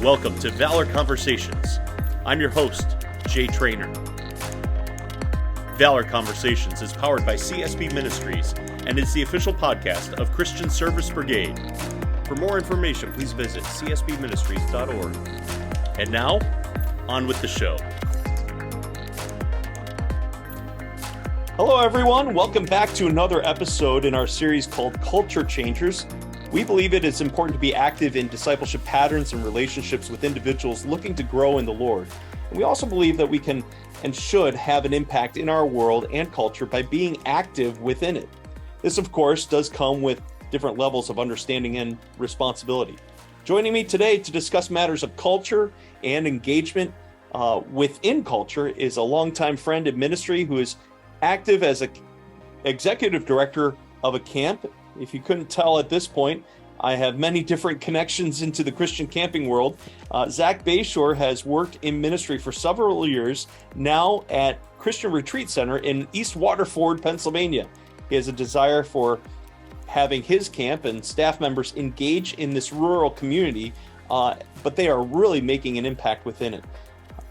Welcome to Valor Conversations. I'm your host, Jay Trainer. Valor Conversations is powered by CSB Ministries and is the official podcast of Christian Service Brigade. For more information, please visit csbministries.org. And now, on with the show. Hello, everyone. Welcome back to another episode in our series called Culture Changers. We believe it is important to be active in discipleship patterns and relationships with individuals looking to grow in the Lord. And we also believe that we can and should have an impact in our world and culture by being active within it. This, of course, does come with different levels of understanding and responsibility. Joining me today to discuss matters of culture and engagement within culture is a longtime friend in ministry who is active as an executive director of a camp. If you couldn't tell at this point, I have many different connections into the Christian camping world. Zach Bashore has worked in ministry for several years now at Christian Retreat Center in East Waterford, Pennsylvania. He has a desire for having his camp and staff members engage in this rural community, but they are really making an impact within it.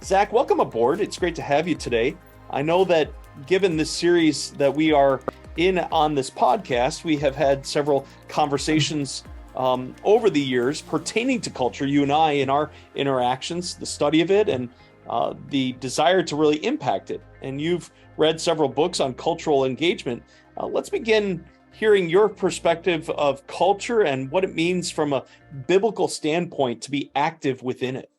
Zach, welcome aboard. It's great to have you today. I know that given this series that we are in on this podcast, we have had several conversations over the years pertaining to culture, you and I, in our interactions, the study of it, and the desire to really impact it. And you've read several books on cultural engagement. Let's begin hearing your perspective of culture and what it means from a biblical standpoint to be active within it.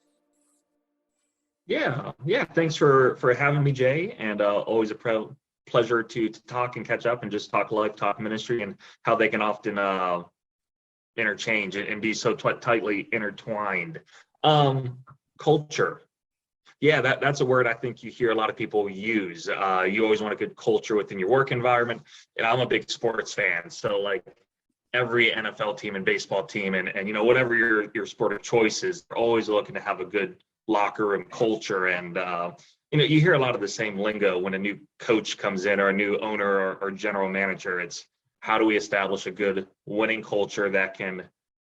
Yeah. Thanks for having me, Jay, and always a pleasure to talk and catch up and just talk life, talk ministry, and how they can often interchange and be so tightly intertwined. Culture. Yeah, that's a word I think you hear a lot of people use. You always want a good culture within your work environment. And I'm a big sports fan. So like every NFL team and baseball team and whatever your sport of choice is, they're always looking to have a good locker room culture. And you hear a lot of the same lingo when a new coach comes in or a new owner or general manager. It's how do we establish a good winning culture that can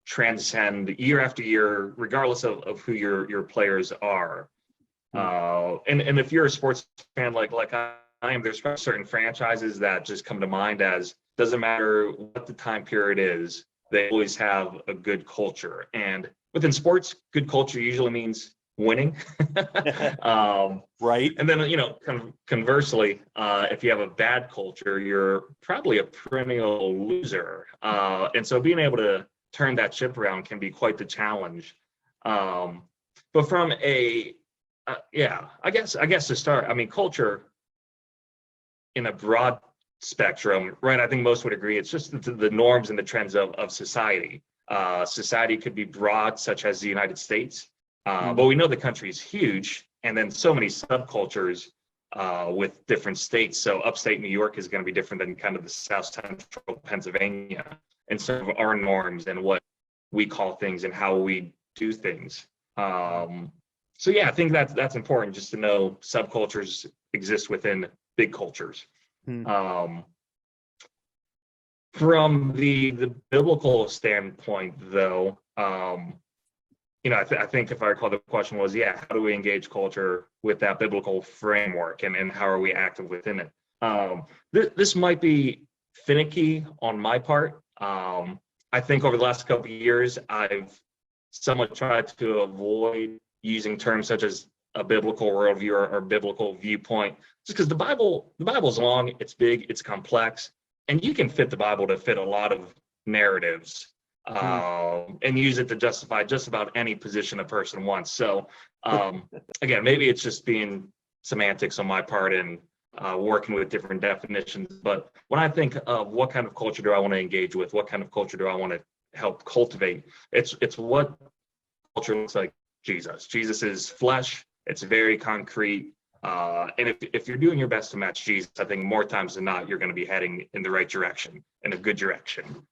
transcend year after year, regardless of who your players are. And if you're a sports fan like I am, there's certain franchises that just come to mind as doesn't matter what the time period is, they always have a good culture. And within sports, good culture usually means winning. Right. And then, conversely, if you have a bad culture, you're probably a perennial loser. And so being able to turn that ship around can be quite the challenge. But from I guess to start, culture in a broad spectrum, right? I think most would agree. It's just the norms and the trends of society. Society could be broad, such as the United States. But we know the country is huge, and then so many subcultures with different states. So upstate New York is going to be different than kind of the South Central Pennsylvania, and some of our norms and what we call things and how we do things. So yeah, I think that's important just to know subcultures exist within big cultures. From the biblical standpoint, though. I think if I recall, the question was, how do we engage culture with that biblical framework and how are we active within it? This might be finicky on my part. I think over the last couple of years, I've somewhat tried to avoid using terms such as a biblical worldview or biblical viewpoint, just because the Bible is long, it's big, it's complex, and you can fit the Bible to fit a lot of narratives. And use it to justify just about any position a person wants. So again, maybe it's just being semantics on my part and working with different definitions. But when I think of what kind of culture do I want to engage with, what kind of culture do I want to help cultivate, it's what culture looks like. Jesus is flesh. It's very concrete. And if you're doing your best to match Jesus, I think more times than not, you're going to be heading in the right direction, in a good direction.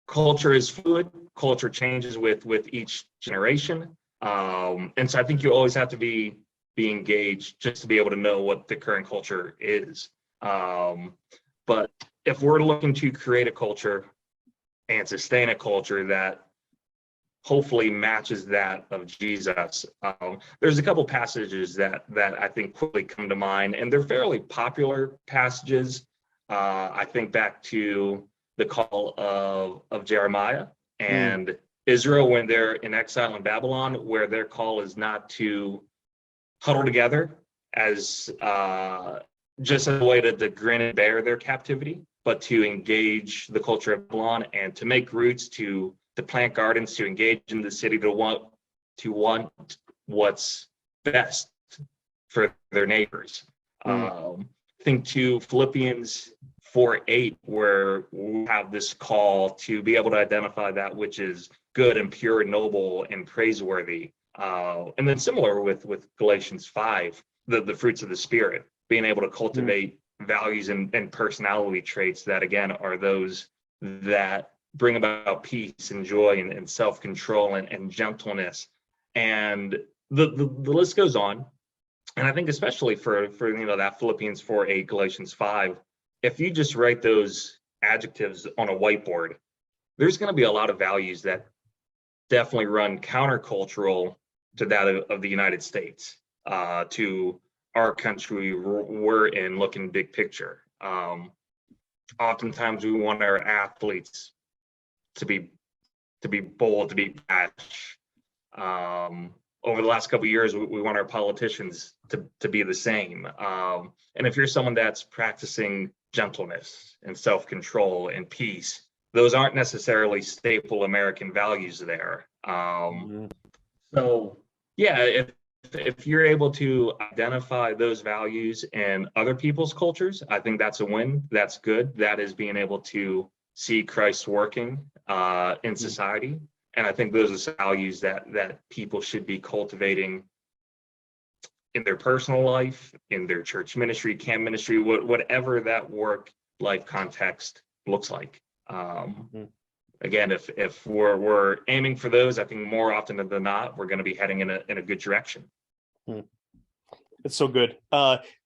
Culture is fluid. Culture changes with each generation. And so I think you always have to be engaged just to be able to know what the current culture is. But if we're looking to create a culture and sustain a culture that hopefully matches that of Jesus. There's a couple passages that I think quickly come to mind, and they're fairly popular passages. I think back to the call of Jeremiah and Israel when they're in exile in Babylon, where their call is not to huddle together as just as a way to grin and bear their captivity, but to engage the culture of Babylon and to make roots, to plant gardens, to engage in the city, to want what's best for their neighbors. Think to Philippians 4:8, where we have this call to be able to identify that which is good and pure and noble and praiseworthy. And then similar with Galatians 5, the fruits of the Spirit, being able to cultivate values and personality traits that, again, are those that bring about peace and joy and self-control and gentleness. And the list goes on. And I think especially for that Philippians 4:8, Galatians 5, if you just write those adjectives on a whiteboard, there's going to be a lot of values that definitely run countercultural to that of the United States, to our country we're in, looking big picture. Oftentimes we want our athletes to be bold, to be brash. Over the last couple of years, we want our politicians to be the same. And if you're someone that's practicing gentleness and self-control and peace, those aren't necessarily staple American values there. So yeah, if you're able to identify those values in other people's cultures, I think that's a win. That's good. That is being able to see Christ working in society. And I think those are values that people should be cultivating in their personal life, in their church ministry, camp ministry, whatever that work life context looks like. Again, if we're aiming for those, I think more often than not, we're going to be heading in a good direction. It's so good.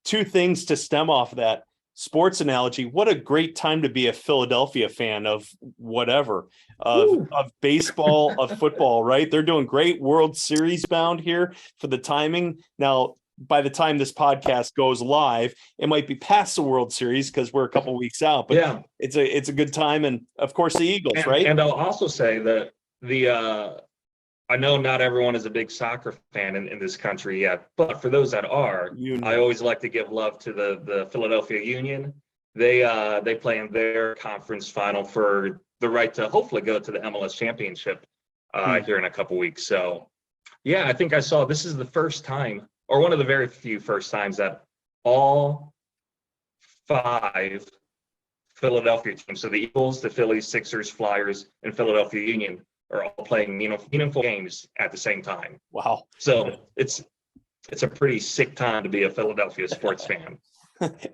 Two things to stem off of that. Sports analogy, what a great time to be a Philadelphia fan of whatever, of baseball, of football, right? They're doing great, World Series bound here for the timing. Now, by the time this podcast goes live, it might be past the World Series because we're a couple weeks out, but yeah, it's a good time. And of course the Eagles, right? And I'll also say that I know not everyone is a big soccer fan in this country yet, but for those that are, I always like to give love to the Philadelphia Union. They play in their conference final for the right to hopefully go to the MLS championship here in a couple weeks. So yeah, I think I saw this is the first time, or one of the very few first times, that all 5 Philadelphia teams, so the Eagles, the Phillies, Sixers, Flyers, and Philadelphia Union, are all playing meaningful games at the same time. Wow. So it's a pretty sick time to be a Philadelphia sports fan.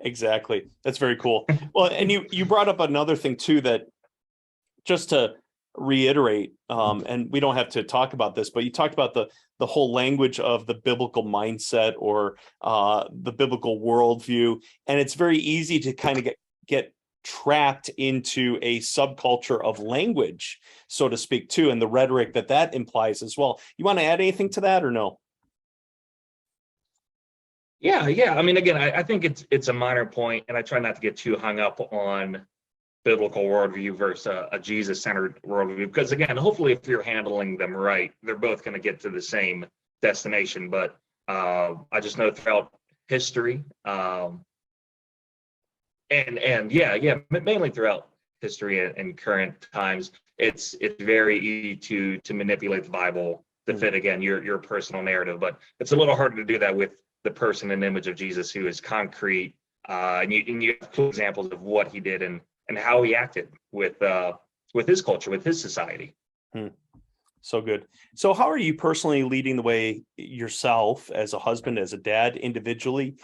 Exactly. That's very cool. Well, and you brought up another thing too, that just to reiterate, and we don't have to talk about this, but you talked about the whole language of the biblical mindset, or the biblical worldview. And it's very easy to kind of get trapped into a subculture of language, so to speak, too, and the rhetoric that implies as well. You want to add anything to that or no? Yeah. I mean, again, I think it's a minor point, and I try not to get too hung up on biblical worldview versus a Jesus-centered worldview, because again, hopefully, if you're handling them right, they're both going to get to the same destination. But I just know throughout history, and mainly throughout history and current times, it's very easy to manipulate the Bible to fit, again, your personal narrative. But it's a little harder to do that with the person and image of Jesus, who is concrete, and you have cool examples of what he did and how he acted with his culture, with his society. So good. So how are you personally leading the way yourself, as a husband, as a dad, individually,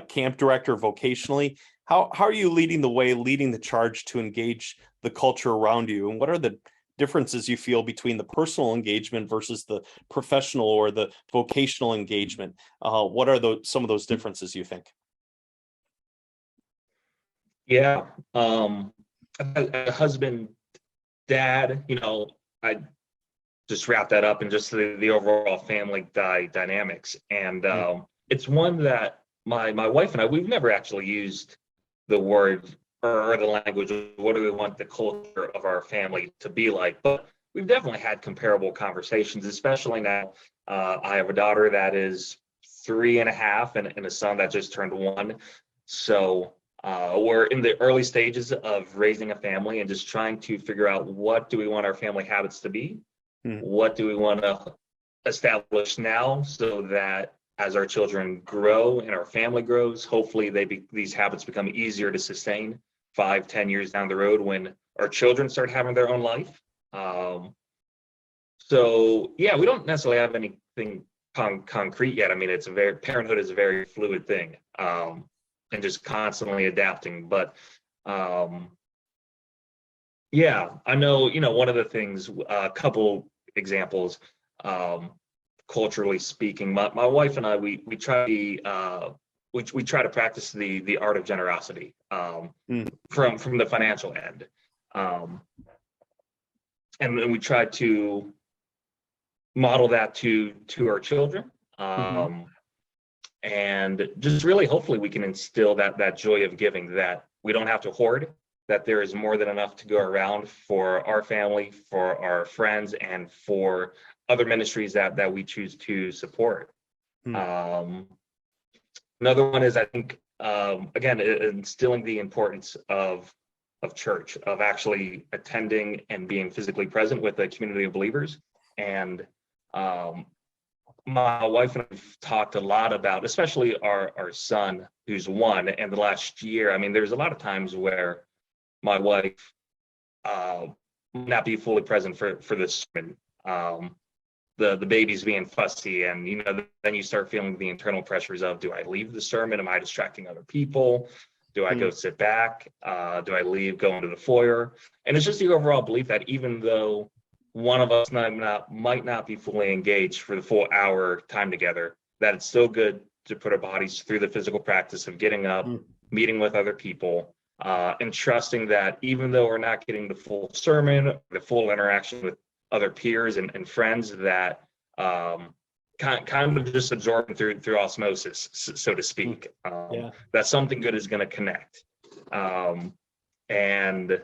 camp director, vocationally? How are you leading the way, leading the charge to engage the culture around you? And what are the differences you feel between the personal engagement versus the professional or the vocational engagement? What are some of those differences you think? Yeah. A husband dad, I just wrap that up in just the overall family dynamics. And it's one that my wife and I, we've never actually used the word or the language of what do we want the culture of our family to be like. But we've definitely had comparable conversations, especially now. I have a daughter that is 3.5 and a son that just turned 1. So we're in the early stages of raising a family and just trying to figure out what do we want our family habits to be? What do we want to establish now so that as our children grow and our family grows, hopefully these habits become easier to sustain 5-10 years down the road when our children start having their own life. So yeah, we don't necessarily have anything concrete yet. I mean, parenthood is a very fluid thing, and just constantly adapting. But yeah, I know, one of the things, a couple examples, culturally speaking, my wife and I, we try to practice the art of generosity, from the financial end. And we try to model that to our children. And just really, hopefully we can instill that joy of giving, that we don't have to hoard, that there is more than enough to go around for our family, for our friends, and for other ministries that we choose to support. Another one is, I think, again, instilling the importance of church, of actually attending and being physically present with a community of believers. And my wife and I have talked a lot about, especially our son who's 1, and the last year, I mean, there's a lot of times where my wife not be fully present for this sermon. The baby's being fussy, and then you start feeling the internal pressures of, do I leave the sermon? Am I distracting other people? Do I go sit back? Do I leave, go into the foyer? And it's just the overall belief that even though one of us might not be fully engaged for the full hour time together, that it's still good to put our bodies through the physical practice of getting up, meeting with other people, and trusting that even though we're not getting the full sermon, the full interaction with other peers and friends, that kind of just absorbing through osmosis, so to speak, that something good is going to connect. And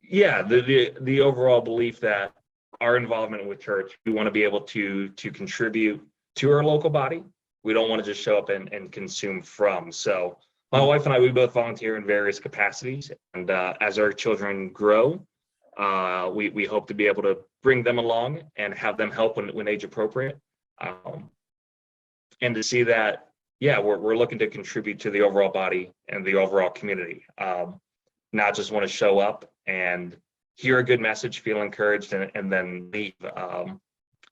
yeah, the overall belief that our involvement with church, we want to be able to contribute to our local body. We don't want to just show up and consume from. So my wife and I, we both volunteer in various capacities, and as our children grow, we hope to be able to bring them along and have them help when age appropriate, and to see that, yeah, we're looking to contribute to the overall body and the overall community, not just want to show up and hear a good message, feel encouraged, and then leave.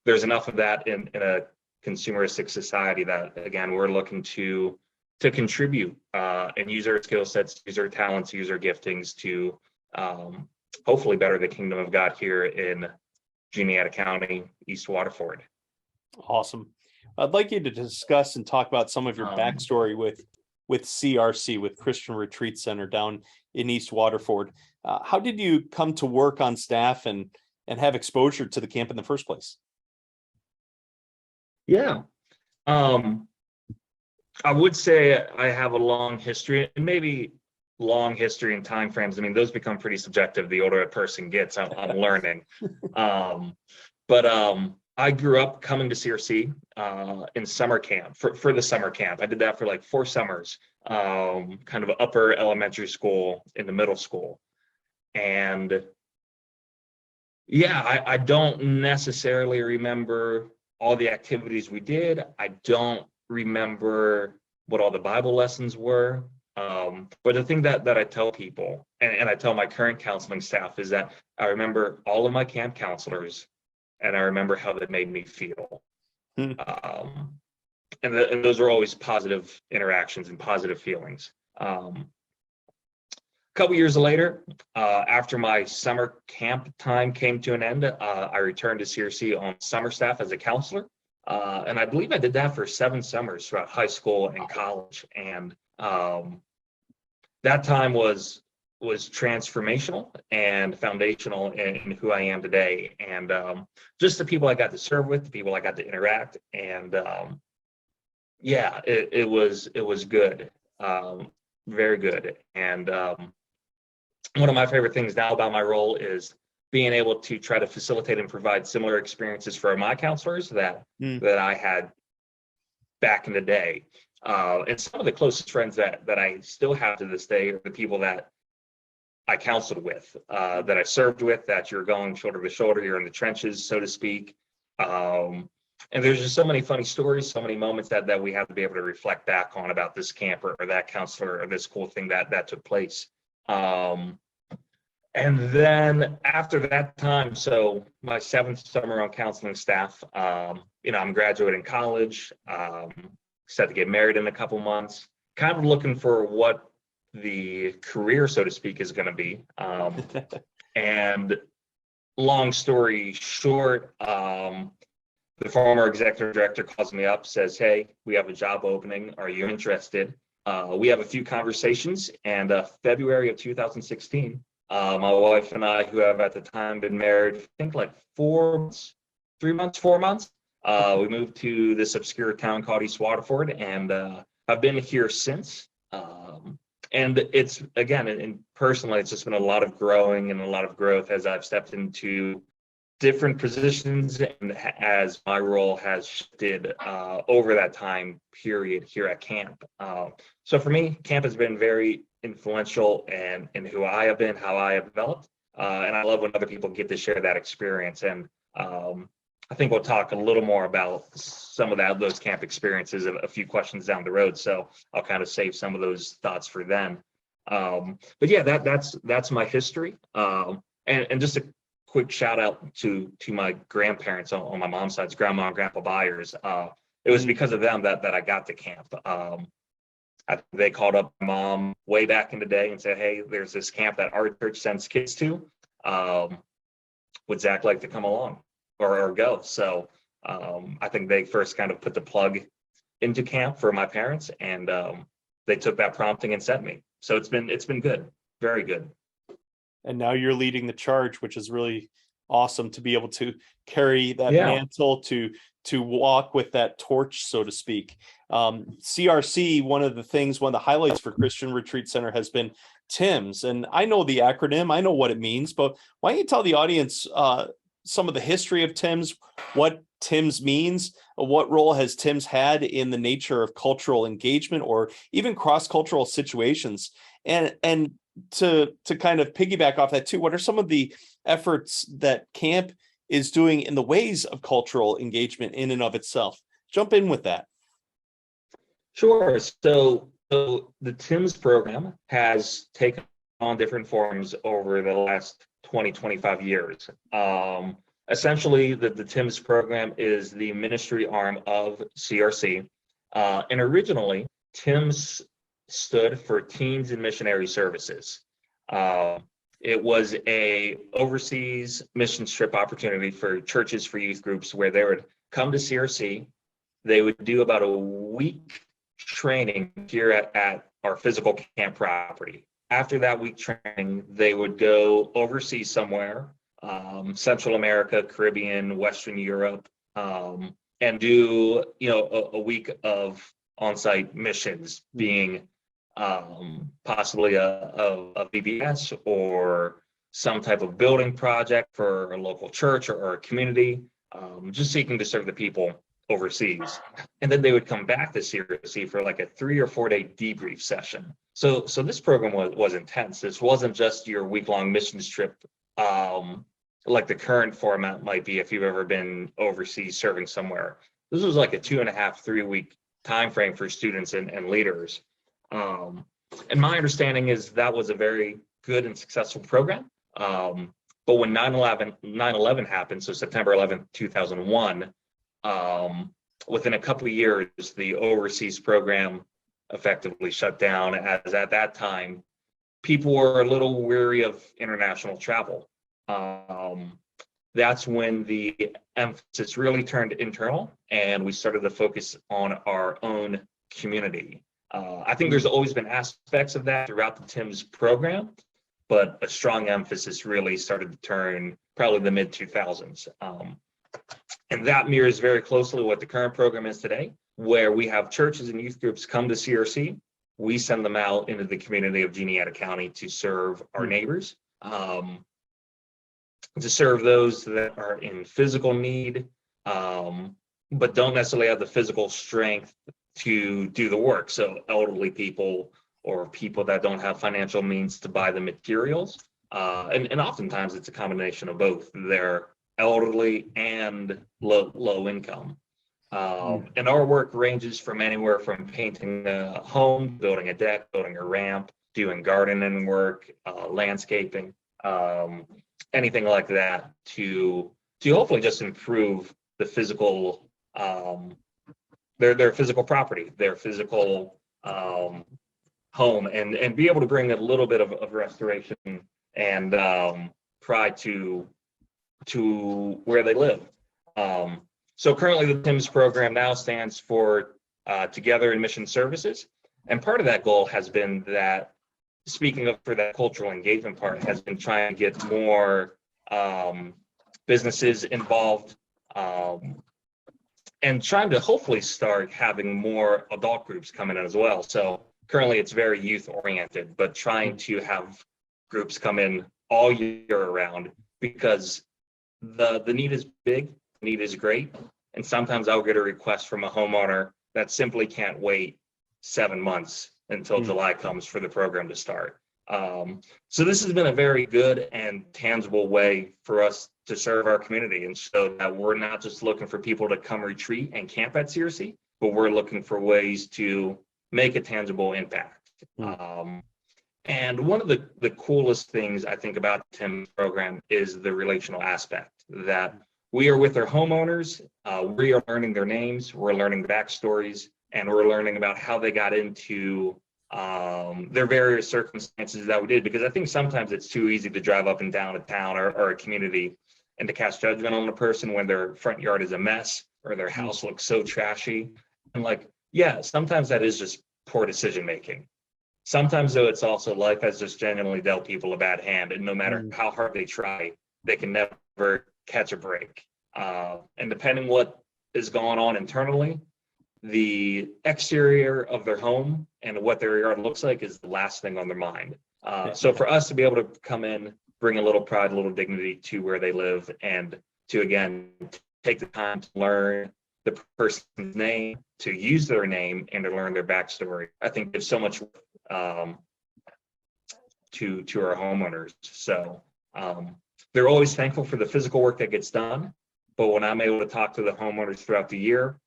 There's enough of that in a consumeristic society that, again, we're looking to contribute and use our skill sets, use our talents, use our giftings to hopefully better the kingdom of God here in Juniata County, East Waterford. Awesome. I'd like you to discuss and talk about some of your backstory with CRC, with Christian Retreat Center down in East Waterford. How did you come to work on staff and have exposure to the camp in the first place? Yeah. I would say I have a long history, and maybe long history and time frames. I mean, those become pretty subjective the older a person gets on learning. But I grew up coming to CRC in summer camp for the summer camp. I did that for like 4 summers, kind of upper elementary school into middle school. And yeah, I don't necessarily remember all the activities we did. I don't remember what all the Bible lessons were. But the thing that I tell people, and I tell my current counseling staff, is that I remember all of my camp counselors, and I remember how they made me feel. And those were always positive interactions and positive feelings. A couple years later, after my summer camp time came to an end, I returned to CRC on summer staff as a counselor. And I believe I did that for 7 summers throughout high school and college. And that time was was transformational and foundational in who I am today. And just the people I got to serve with, the people I got to interact, and yeah, it was good, very good. And one of my favorite things now about my role is being able to try to facilitate and provide similar experiences for my counselors that I had back in the day. And some of the closest friends that I still have to this day are the people that I counseled with, that I served with, that you're going shoulder to shoulder, you're in the trenches, so to speak. And there's just so many funny stories, so many moments that we have to be able to reflect back on about this camp or that counselor or this cool thing that took place. And then after that time, so my 7th summer on counseling staff, I'm graduating college, set to get married in a couple months, kind of looking for what the career, so to speak, is going to be. And long story short, the former executive director calls me up, says, "Hey, we have a job opening. Are you interested?" We have a few conversations, and February of 2016, my wife and I, who have at the time been married, I think like 4 months, we moved to this obscure town called East Waterford, and I've been here since. And it's, again, and personally, it's just been a lot of growing and a lot of growth as I've stepped into different positions and as my role has shifted over that time period here at camp. So for me, camp has been very influential in who I have been, how I have developed. And I love when other people get to share that experience. And I think we'll talk a little more about some of those camp experiences a few questions down the road. So I'll kind of save some of those thoughts for then. But yeah, that's my history. And just a quick shout out to my grandparents on my mom's side, grandma and grandpa Byers. It was because of them that I got to camp. They called up my mom way back in the day and said, "Hey, there's this camp that our church sends kids to. Would Zach like to come along or go?" So I think they first kind of put the plug into camp for my parents, and they took that prompting and sent me. So it's been good, very good. And now you're leading the charge, which is really awesome to be able to carry that mantle, to walk with that torch, so to speak. CRC, one of the highlights for Christian Retreat Center has been TIMS. And I know the acronym, I know what it means, but why don't you tell the audience some of the history of TIMS, what TIMS means, what role has TIMS had in the nature of cultural engagement or even cross-cultural situations, and to kind of piggyback off that too, what are some of the efforts that camp is doing in the ways of cultural engagement in and of itself? Jump in with that. Sure. So the TIMS program has taken on different forms over the last 25 years. Essentially, the TIMS program is the ministry arm of CRC. And originally, TIMS stood for Teens and Missionary Services. It was a overseas mission trip opportunity for churches, for youth groups, where they would come to CRC. They would do about a week training here at our physical camp property. After that week training, they would go overseas somewhere, Central America, Caribbean, Western Europe, and do a week of on-site missions, being possibly a VBS or some type of building project for a local church or a community, just seeking to serve the people overseas. And then they would come back to CRC for like a 3 or 4 day debrief session. So this program was intense. This wasn't just your week-long missions trip, like the current format might be if you've ever been overseas serving somewhere. This was like a 2.5, 3 week time frame for students and leaders. And my understanding is that was a very good and successful program. But when 9/11 happened, so September 11th, 2001, within a couple of years, the overseas program effectively shut down, as at that time, people were a little weary of international travel. That's when the emphasis really turned internal, and we started to focus on our own community. I think there's always been aspects of that throughout the TIMS program, but a strong emphasis really started to turn probably the mid 2000s. And that mirrors very closely what the current program is today, where we have churches and youth groups come to CRC. We send them out into the community of Juniata County to serve our neighbors, to serve those that are in physical need, but don't necessarily have the physical strength to do the work. So elderly people or people that don't have financial means to buy the materials. And oftentimes it's a combination of both. They're elderly and low income. And our work ranges from anywhere from painting a home, building a deck, building a ramp, doing gardening work, landscaping, anything like that to hopefully just improve the physical, their physical property, their physical home, and be able to bring a little bit of restoration and pride to where they live. So currently the TIMS program now stands for Together in Mission Services. And part of that goal has been that, speaking of for that cultural engagement part, has been trying to get more businesses involved, and trying to hopefully start having more adult groups come in as well. So currently it's very youth oriented, but trying to have groups come in all year around, because the need is big, the need is great. And sometimes I'll get a request from a homeowner that simply can't wait 7 months until July comes for the program to start. So this has been a very good and tangible way for us to serve our community, and so that we're not just looking for people to come retreat and camp at CRC, but we're looking for ways to make a tangible impact. And one of the coolest things I think about the TIMS program is the relational aspect, that we are with our homeowners, we are learning their names, we're learning backstories, and we're learning about how they got into their various circumstances that we did. Because I think sometimes it's too easy to drive up and down a town or a community and to cast judgment on a person when their front yard is a mess or their house looks so trashy. And like, yeah, sometimes that is just poor decision making. Sometimes though, it's also life has just genuinely dealt people a bad hand, and no matter how hard they try, they can never catch a break. And depending what is going on internally, the exterior of their home and what their yard looks like is the last thing on their mind. So for us to be able to come in, bring a little pride, a little dignity to where they live, and to, again, take the time to learn the person's name, to use their name, and to learn their backstory, I think gives so much to our homeowners. So they're always thankful for the physical work that gets done, but when I'm able to talk to the homeowners throughout the year,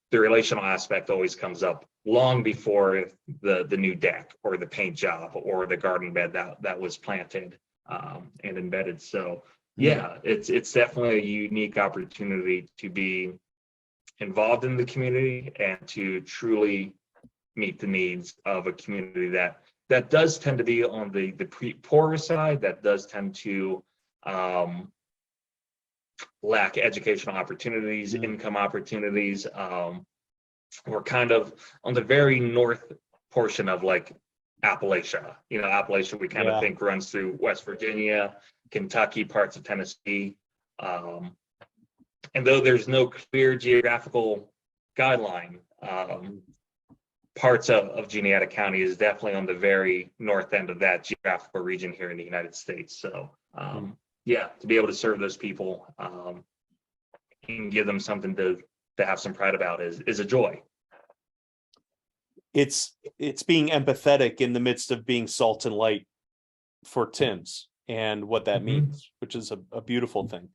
the relational aspect always comes up long before the new deck or the paint job or the garden bed that was planted and embedded. So yeah, it's definitely a unique opportunity to be involved in the community and to truly meet the needs of a community that does tend to be on the poorer side, that does tend to lack educational opportunities, income opportunities. We're kind of on the very north portion of like Appalachia. You know, Appalachia we kind of think runs through West Virginia, Kentucky, parts of Tennessee. And though there's no clear geographical guideline, parts of Juniata County is definitely on the very north end of that geographical region here in the United States. So yeah, to be able to serve those people and give them something to have some pride about is a joy. It's being empathetic in the midst of being salt and light for TIMS and what that means, which is a beautiful thing.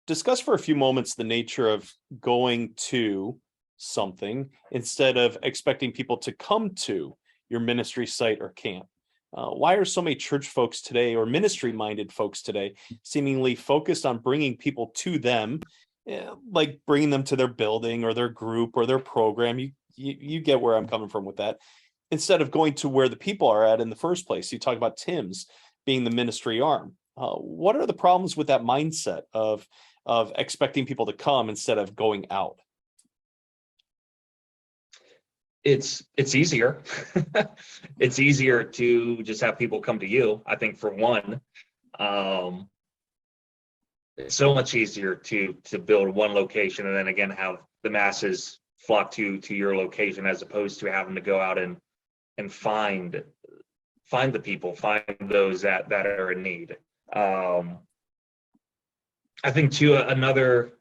Discuss for a few moments the nature of going to something instead of expecting people to come to your ministry site or camp. Why are so many church folks today, or ministry-minded folks today, seemingly focused on bringing people to them, like bringing them to their building or their group or their program? You get where I'm coming from with that. Instead of going to where the people are at in the first place. You talk about TIMS being the ministry arm. What are the problems with that mindset of expecting people to come instead of going out? It's easier. It's easier to just have people come to you. I think for one, it's so much easier to build one location and then again have the masses flock to your location as opposed to having to go out and find the people, find those that are in need. I think too another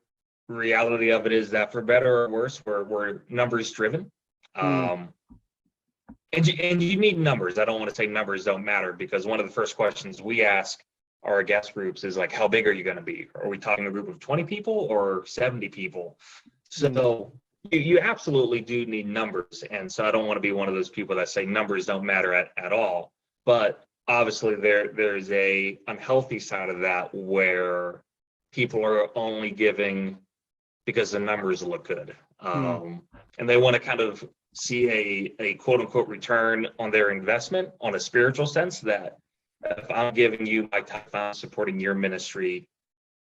reality of it is that for better or worse, we're numbers driven. And you need numbers. I don't want to say numbers don't matter, because one of the first questions we ask our guest groups is like, how big are you going to be? Are we talking a group of 20 people or 70 people? So you absolutely do need numbers. And so I don't want to be one of those people that say numbers don't matter at all. But obviously there's a unhealthy side of that where people are only giving because the numbers look good. And they want to kind of see a quote unquote return on their investment on a spiritual sense, that if I'm giving you my time, I'm supporting your ministry,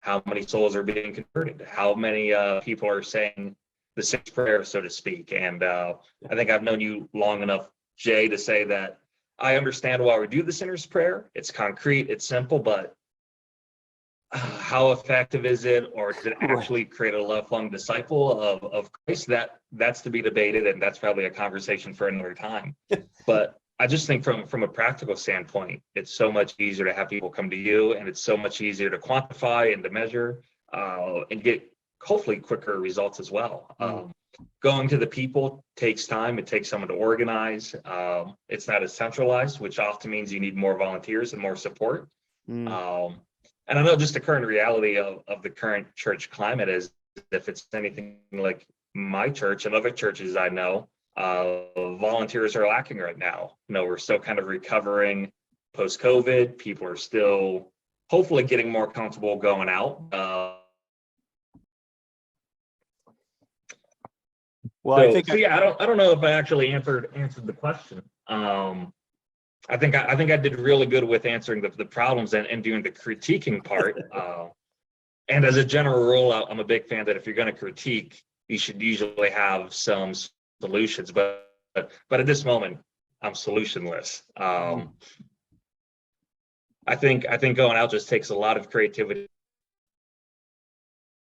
how many souls are being converted? How many people are saying the sinner's prayer, so to speak? And I think I've known you long enough, Jay, to say that I understand why we do the sinner's prayer. It's concrete, it's simple, but how effective is it, or does it actually create a lifelong disciple of Christ? That's to be debated, and that's probably a conversation for another time. But I just think from a practical standpoint, it's so much easier to have people come to you, and it's so much easier to quantify and to measure and get hopefully quicker results as well. Going to the people takes time. It takes someone to organize. It's not as centralized, which often means you need more volunteers and more support. And I know just the current reality of the current church climate is, if it's anything like my church and other churches I know, volunteers are lacking right now. We're still kind of recovering post-COVID. People are still hopefully getting more comfortable going out. I don't know if I actually answered the question. I think I did really good with answering the problems and doing the critiquing part. And as a general rule, I'm a big fan that if you're going to critique, you should usually have some solutions. But at this moment, I'm solutionless. I think going out just takes a lot of creativity.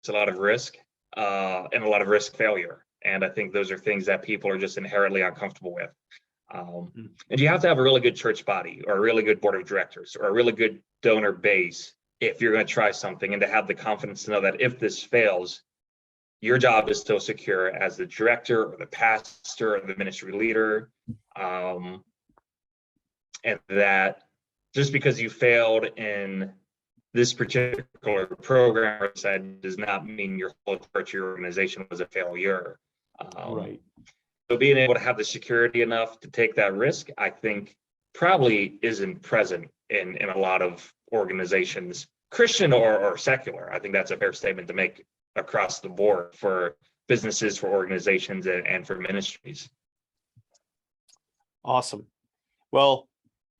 It's a lot of risk and a lot of risk failure. And I think those are things that people are just inherently uncomfortable with. And you have to have a really good church body, or a really good board of directors, or a really good donor base if you're going to try something, and to have the confidence to know that if this fails, your job is still secure as the director or the pastor or the ministry leader. And that just because you failed in this particular program does not mean your whole church, your organization was a failure. Right. So being able to have the security enough to take that risk, I think probably isn't present in a lot of organizations, Christian or secular. I think that's a fair statement to make across the board for businesses, for organizations, and for ministries. Awesome. Well,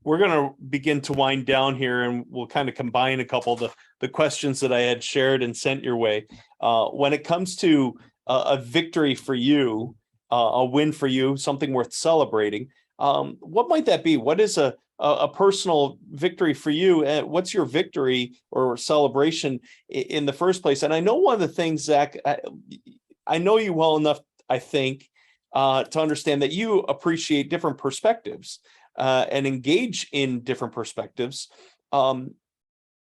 we're going to begin to wind down here, and we'll kind of combine a couple of the questions that I had shared and sent your way. When it comes to a victory for you, a win for you, something worth celebrating, what might that be? What is a personal victory for you? What's your victory or celebration in the first place? And I know one of the things, Zach, I know you well enough, I think, to understand that you appreciate different perspectives and engage in different perspectives.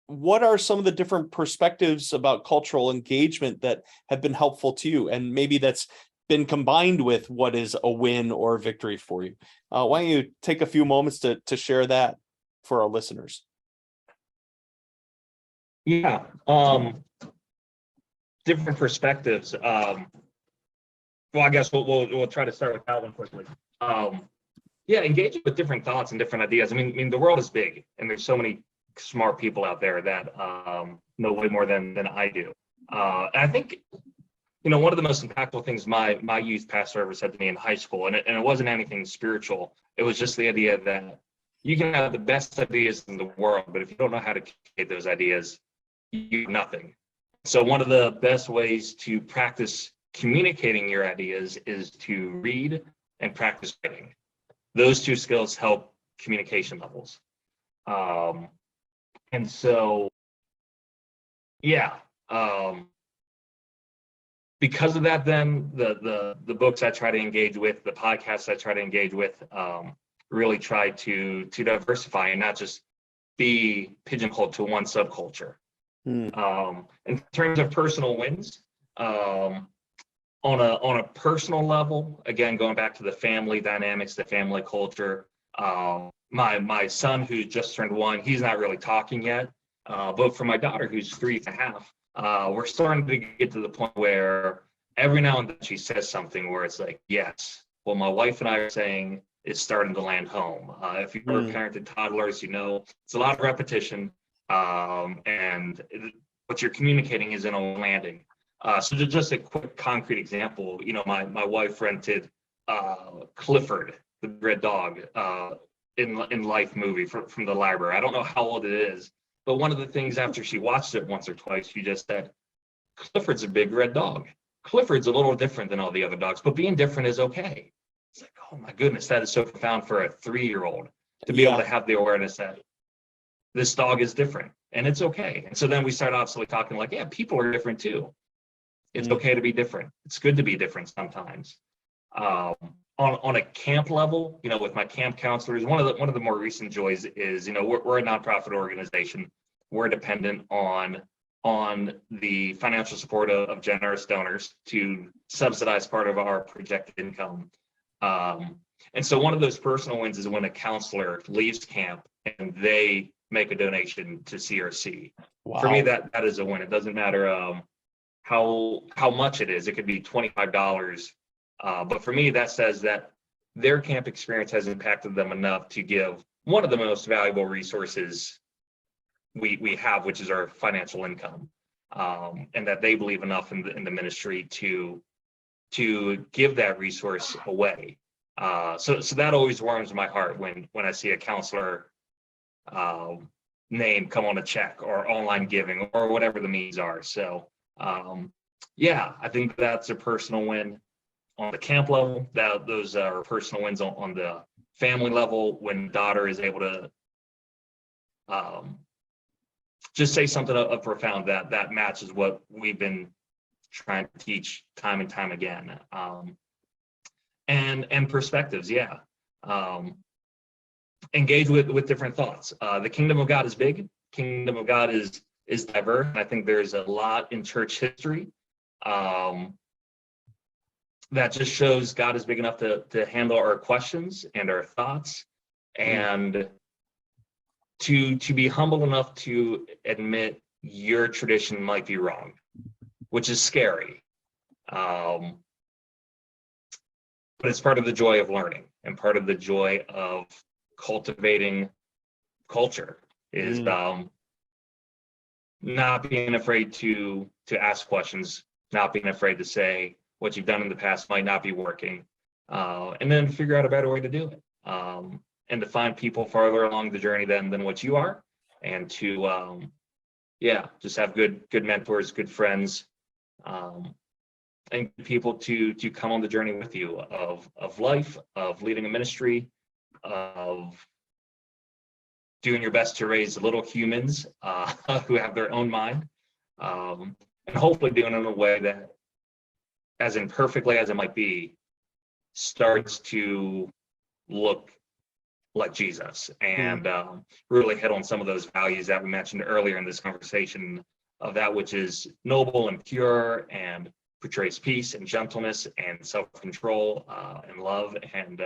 What are some of the different perspectives about cultural engagement that have been helpful to you? And maybe that's been combined with what is a win or a victory for you. Why don't you take a few moments to share that for our listeners? Yeah, different perspectives. Well, I guess we'll try to start with that one quickly. Yeah, engaging with different thoughts and different ideas. I mean, the world is big, and there's so many smart people out there that know way more than I do. And I think, one of the most impactful things my youth pastor ever said to me in high school, and it wasn't anything spiritual. It was just the idea that you can have the best ideas in the world, but if you don't know how to communicate those ideas, you have nothing. So one of the best ways to practice communicating your ideas is to read, and practice writing. Those two skills help communication levels. And so, yeah, because of that, then the books I try to engage with, the podcasts I try to engage with, really try to diversify and not just be pigeonholed to one subculture. In terms of personal wins, on a personal level, again, going back to the family dynamics, the family culture, my son who just turned 1, he's not really talking yet, but for my daughter who's 3.5, we're starting to get to the point where every now and then she says something where it's like, yes, what my wife and I are saying is starting to land home. If you've ever parented toddlers, you know it's a lot of repetition, and what you're communicating isn't all landing. So just a quick concrete example, you know, my wife rented Clifford, the red dog, in Life movie from the library. I don't know how old it is, but one of the things after she watched it once or twice, she just said, Clifford's a big red dog. Clifford's a little different than all the other dogs, but being different is okay. It's like, oh my goodness, that is so profound for a 3-year-old to be able to have the awareness that this dog is different and it's okay. And so then we start obviously talking like, yeah, people are different too. It's okay to be different. It's good to be different sometimes. On a camp level, you know, with my camp counselors, one of the more recent joys is, you know, we're a nonprofit organization. We're dependent on the financial support of generous donors to subsidize part of our projected income. And so one of those personal wins is when a counselor leaves camp and they make a donation to CRC. Wow. For me, that is a win. It doesn't matter how much it is. It could be $25. But for me, that says that their camp experience has impacted them enough to give one of the most valuable resources we have, which is our financial income, and that they believe enough in the ministry to give that resource away. So that always warms my heart when I see a counselor name come on a check or online giving or whatever the means are. So yeah, I think that's a personal win on the camp level. Those are personal wins on the family level when daughter is able to just say something of profound that matches what we've been trying to teach time and time again. And perspectives, yeah. Engage with different thoughts. The kingdom of God is big. Kingdom of God is diverse. And I think there's a lot in church history that just shows God is big enough to handle our questions and our thoughts, and to be humble enough to admit your tradition might be wrong, which is scary. But it's part of the joy of learning and part of the joy of cultivating culture is not being afraid to ask questions, not being afraid to say what you've done in the past might not be working, and then figure out a better way to do it, and to find people farther along the journey than what you are, and to just have good mentors, good friends, and people to come on the journey with you of life, of leading a ministry, of doing your best to raise little humans who have their own mind, and hopefully doing it in a way that, as imperfectly as it might be, starts to look like Jesus and really hit on some of those values that we mentioned earlier in this conversation, of that which is noble and pure and portrays peace and gentleness and self-control and love. And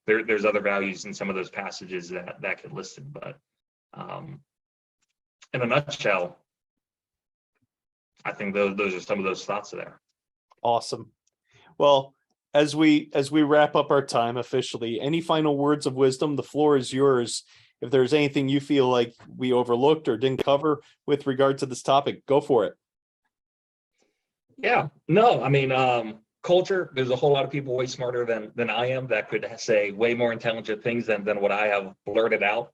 there's other values in some of those passages that get listed, but in a nutshell, I think those are some of those thoughts there. Awesome. Well, as we wrap up our time officially, any final words of wisdom? The floor is yours. If there's anything you feel like we overlooked or didn't cover with regard to this topic, go for it. Yeah, no, I mean, culture, there's a whole lot of people way smarter than I am that could say way more intelligent things than what I have blurted out.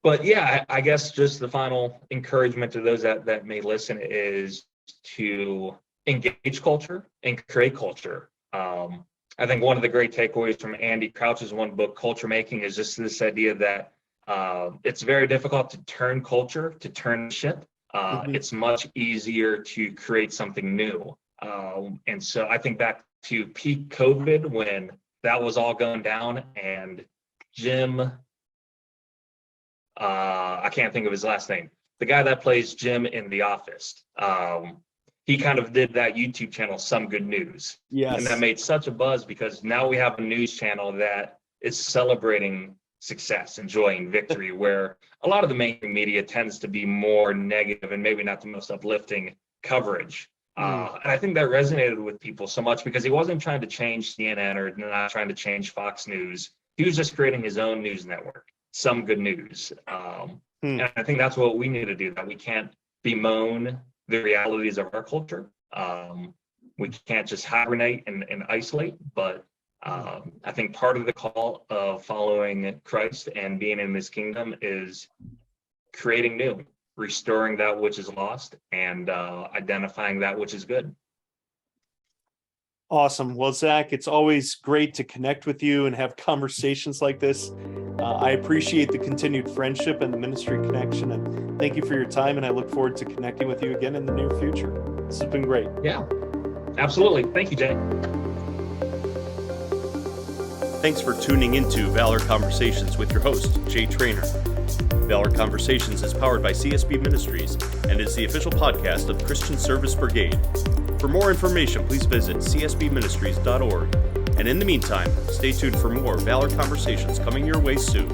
But yeah, I guess just the final encouragement to those that may listen is to engage culture and create culture. I think one of the great takeaways from Andy Crouch's one book, Culture Making, is just this idea that it's very difficult to turn culture, to turn ship. It's much easier to create something new. And so I think back to peak COVID when that was all going down, and Jim, I can't think of his last name, the guy that plays Jim in The Office. He kind of did that YouTube channel, Some Good News. Yes. And that made such a buzz because now we have a news channel that is celebrating success and joy and victory, where a lot of the mainstream media tends to be more negative and maybe not the most uplifting coverage. And I think that resonated with people so much because he wasn't trying to change CNN or not trying to change Fox News. He was just creating his own news network, Some Good News. And I think that's what we need to do, that we can't bemoan the realities of our culture. We can't just hibernate and isolate, but I think part of the call of following Christ and being in this kingdom is creating new, restoring that which is lost, and identifying that which is good. Awesome. Well, Zach, it's always great to connect with you and have conversations like this. I appreciate the continued friendship and the ministry connection, and thank you for your time. And I look forward to connecting with you again in the near future. This has been great. Yeah, absolutely. Thank you, Jay. Thanks for tuning into Valor Conversations with your host, Jay Trainer. Valor Conversations is powered by CSB Ministries and is the official podcast of Christian Service Brigade. For more information, please visit csbministries.org. And in the meantime, stay tuned for more Valor Conversations coming your way soon.